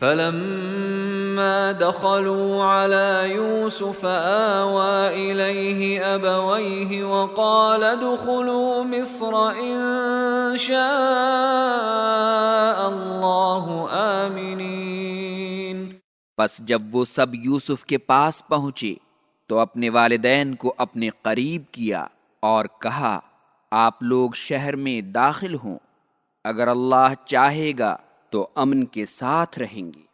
فلما دخلوا على يوسف آوى إليه أبويه وقال ادخلوا مصر إن شاء الله آمنين۔ پس جب وہ سب یوسف کے پاس پہنچے تو اپنے والدین کو اپنے قریب کیا اور کہا آپ لوگ شہر میں داخل ہوں، اگر اللہ چاہے گا تو امن کے ساتھ رہیں گے۔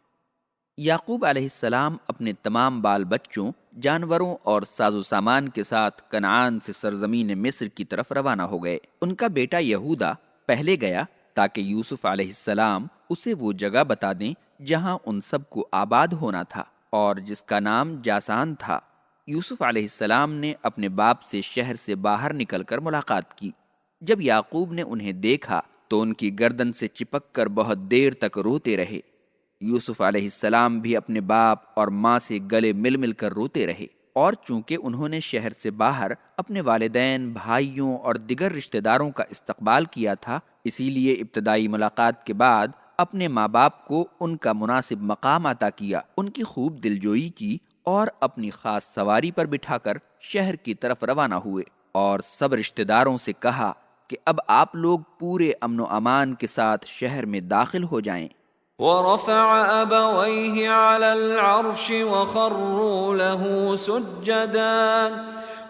یعقوب علیہ السلام اپنے تمام بال بچوں، جانوروں اور ساز و سامان کے ساتھ کنعان سے سرزمین مصر کی طرف روانہ ہو گئے۔ ان کا بیٹا یہودا پہلے گیا تاکہ یوسف علیہ السلام اسے وہ جگہ بتا دیں جہاں ان سب کو آباد ہونا تھا اور جس کا نام جاسان تھا۔ یوسف علیہ السلام نے اپنے باپ سے شہر سے باہر نکل کر ملاقات کی۔ جب یعقوب نے انہیں دیکھا تو ان کی گردن سے چپک کر بہت دیر تک روتے رہے۔ یوسف علیہ السلام بھی اپنے باپ اور ماں سے گلے مل مل کر روتے رہے، اور چونکہ انہوں نے شہر سے باہر اپنے والدین، بھائیوں اور دیگر رشتہ داروں کا استقبال کیا تھا، اسی لیے ابتدائی ملاقات کے بعد اپنے ماں باپ کو ان کا مناسب مقام عطا کیا، ان کی خوب دلجوئی کی اور اپنی خاص سواری پر بٹھا کر شہر کی طرف روانہ ہوئے، اور سب رشتہ داروں سے کہا کہ اب آپ لوگ پورے امن و امان کے ساتھ شہر میں داخل ہو جائیں۔ ورفع أبويه على العرش وخروا له سجدا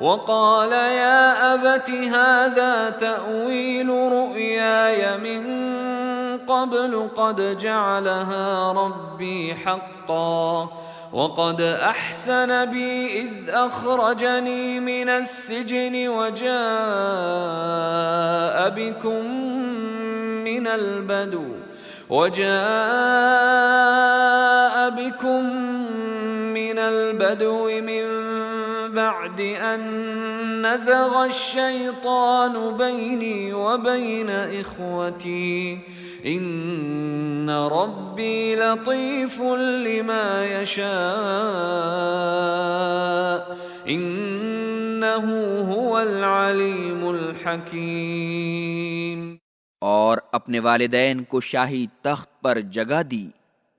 وقال يا أبت هذا تأويل رؤياي من قبل قد جعلها ربي حقا وقد أحسن بي إذ أخرجني من السجن وجاء بكم من البدو من بعد أن نزغ الشيطان بيني وبين إخوتي إن ربي لطيف لما يشاء إنه هو العليم الحكيم۔ اور اپنے والدین کو شاہی تخت پر جگہ دی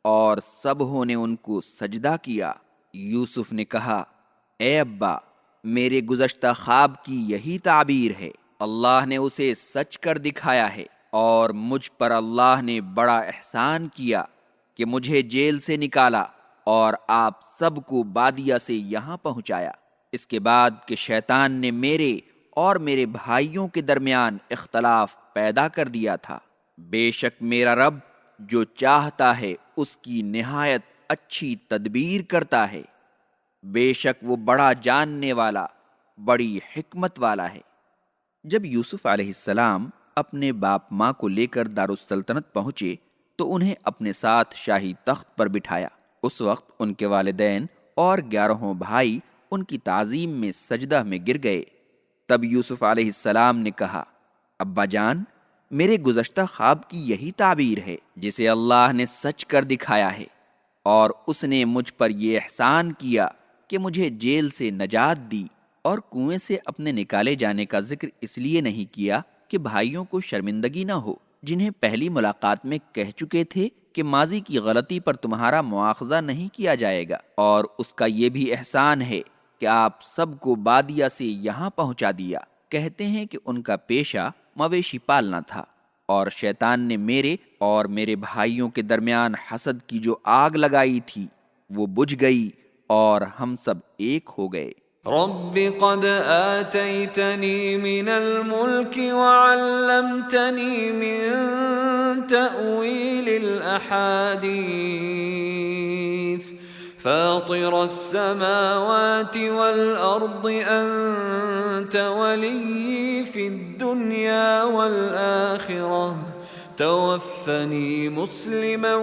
اور سبوں نے ان کو سجدہ کیا۔ یوسف نے کہا اے ابا، میرے گزشتہ خواب کی یہی تعبیر ہے، اللہ نے اسے سچ کر دکھایا ہے، اور مجھ پر اللہ نے بڑا احسان کیا کہ مجھے جیل سے نکالا اور آپ سب کو بادیہ سے یہاں پہنچایا، اس کے بعد کہ شیطان نے میرے اور میرے بھائیوں کے درمیان اختلاف پیدا کر دیا تھا۔ بے شک میرا رب جو چاہتا ہے اس کی نہایت اچھی تدبیر کرتا ہے، بے شک وہ بڑا جاننے والا، بڑی حکمت والا ہے۔ جب یوسف علیہ السلام اپنے باپ ماں کو لے کر دارالسلطنت پہنچے تو انہیں اپنے ساتھ شاہی تخت پر بٹھایا۔ اس وقت ان کے والدین اور 11 بھائی ان کی تعظیم میں سجدہ میں گر گئے۔ تب یوسف علیہ السلام نے کہا ابا جان، میرے گزشتہ خواب کی یہی تعبیر ہے جسے اللہ نے سچ کر دکھایا ہے، اور اس نے مجھ پر یہ احسان کیا کہ مجھے جیل سے نجات دی، اور کنویں سے اپنے نکالے جانے کا ذکر اس لیے نہیں کیا کہ بھائیوں کو شرمندگی نہ ہو، جنہیں پہلی ملاقات میں کہہ چکے تھے کہ ماضی کی غلطی پر تمہارا مواخذہ نہیں کیا جائے گا، اور اس کا یہ بھی احسان ہے کہ آپ سب کو بادیہ سے یہاں پہنچا دیا۔ کہتے ہیں کہ ان کا پیشہ مویشی پالنا تھا، اور شیطان نے میرے اور میرے بھائیوں کے درمیان حسد کی جو آگ لگائی تھی وہ بجھ گئی اور ہم سب ایک ہو گئے۔ رب قد آتيتني من الملك وعلمتني من تأويل الأحاديث فاطر السماوات والأرض أنت ولي في الدنيا والآخرة توفني مسلما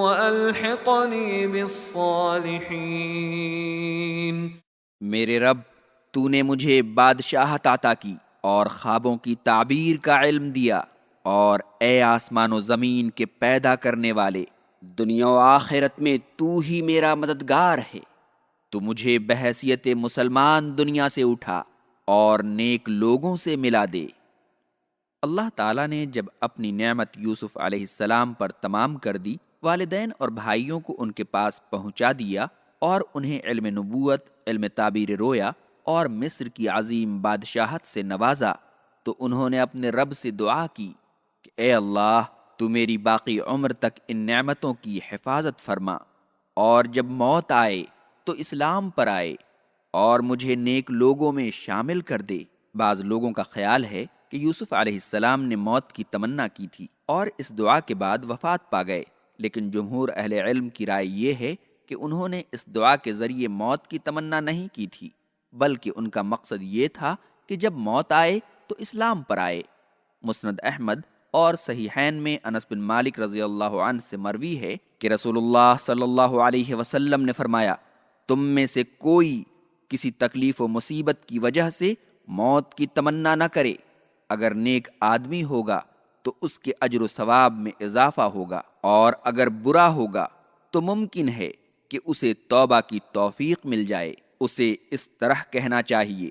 وألحقني بالصالحين۔ میرے رب، تو نے مجھے بادشاہت عطا کی اور خوابوں کی تعبیر کا علم دیا، اور اے آسمان و زمین کے پیدا کرنے والے، دنیا و آخرت میں تو ہی میرا مددگار ہے۔ تو مجھے بحیثیت مسلمان دنیا سے اٹھا اور نیک لوگوں سے ملا دے۔ اللہ تعالیٰ نے جب اپنی نعمت یوسف علیہ السلام پر تمام کر دی والدین اور بھائیوں کو ان کے پاس پہنچا دیا اور انہیں علم نبوت، علم تعبیر رویا اور مصر کی عظیم بادشاہت سے نوازا، تو انہوں نے اپنے رب سے دعا کی کہ اے اللہ، تو میری باقی عمر تک ان نعمتوں کی حفاظت فرما، اور جب موت آئے تو اسلام پر آئے اور مجھے نیک لوگوں میں شامل کر دے۔ بعض لوگوں کا خیال ہے کہ یوسف علیہ السلام نے موت کی تمنا کی تھی اور اس دعا کے بعد وفات پا گئے، لیکن جمہور اہل علم کی رائے یہ ہے کہ انہوں نے اس دعا کے ذریعے موت کی تمنا نہیں کی تھی، بلکہ ان کا مقصد یہ تھا کہ جب موت آئے تو اسلام پر آئے۔ مسند احمد اور صحیحین میں انس بن مالک رضی اللہ عنہ سے مروی ہے کہ رسول اللہ صلی اللہ علیہ وسلم نے فرمایا، تم میں سے کوئی کسی تکلیف و مصیبت کی وجہ سے موت کی تمنا نہ کرے، اگر نیک آدمی ہوگا تو اس کے اجر و ثواب میں اضافہ ہوگا، اور اگر برا ہوگا تو ممکن ہے کہ اسے توبہ کی توفیق مل جائے۔ اسے اس طرح کہنا چاہیے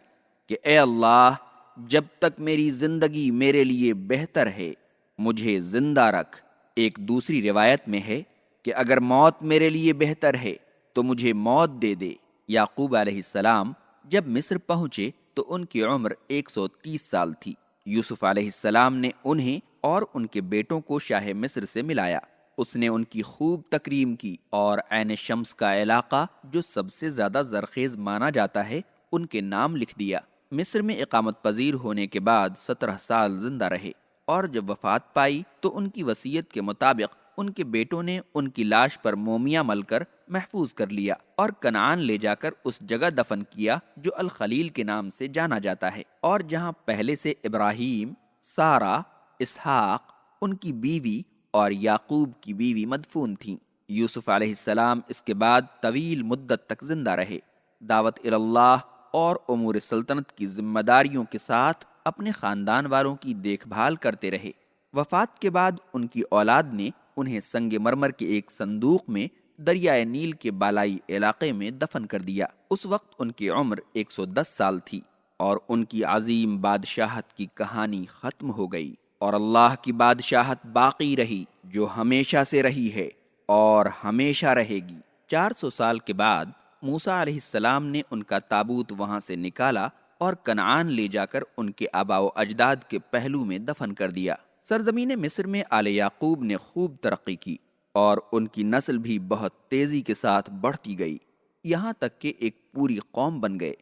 کہ اے اللہ، جب تک میری زندگی میرے لیے بہتر ہے مجھے زندہ رکھ۔ ایک دوسری روایت میں ہے کہ اگر موت میرے لیے بہتر ہے تو مجھے موت دے دے۔ یعقوب علیہ السلام جب مصر پہنچے تو ان کی عمر 130 سال تھی۔ یوسف علیہ السلام نے انہیں اور ان کے بیٹوں کو شاہ مصر سے ملایا۔ اس نے ان کی خوب تکریم کی اور عین شمس کا علاقہ جو سب سے زیادہ زرخیز مانا جاتا ہے ان کے نام لکھ دیا۔ مصر میں اقامت پذیر ہونے کے بعد 17 سال زندہ رہے، اور جب وفات پائی تو ان کی وصیت کے مطابق ان کے بیٹوں نے ان کی لاش پر مومیاں مل کر محفوظ کر لیا اور کنعان لے جا کر اس جگہ دفن کیا جو الخلیل کے نام سے جانا جاتا ہے، اور جہاں پہلے سے ابراہیم، سارہ، اسحاق ان کی بیوی اور یعقوب کی بیوی مدفون تھیں۔ یوسف علیہ السلام اس کے بعد طویل مدت تک زندہ رہے، دعوت اللہ اور امور سلطنت کی ذمہ داریوں کے ساتھ اپنے خاندان والوں کی دیکھ بھال کرتے رہے۔ وفات کے بعد ان کی اولاد نے انہیں سنگ مرمر کے ایک صندوق میں دریائے نیل کے بالائی علاقے میں دفن کر دیا۔ اس وقت ان کی عمر 110 سال تھی، اور ان کی عظیم بادشاہت کی کہانی ختم ہو گئی، اور اللہ کی بادشاہت باقی رہی جو ہمیشہ سے رہی ہے اور ہمیشہ رہے گی۔ 400 سال کے بعد موسیٰ علیہ السلام نے ان کا تابوت وہاں سے نکالا اور کنعان لے جا کر ان کے آباء و اجداد کے پہلو میں دفن کر دیا۔ سرزمین مصر میں آل یعقوب نے خوب ترقی کی اور ان کی نسل بھی بہت تیزی کے ساتھ بڑھتی گئی، یہاں تک کہ ایک پوری قوم بن گئے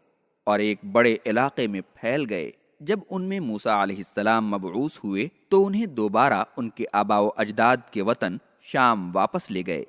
اور ایک بڑے علاقے میں پھیل گئے۔ جب ان میں موسیٰ علیہ السلام مبعوث ہوئے تو انہیں دوبارہ ان کے آباء و اجداد کے وطن شام واپس لے گئے۔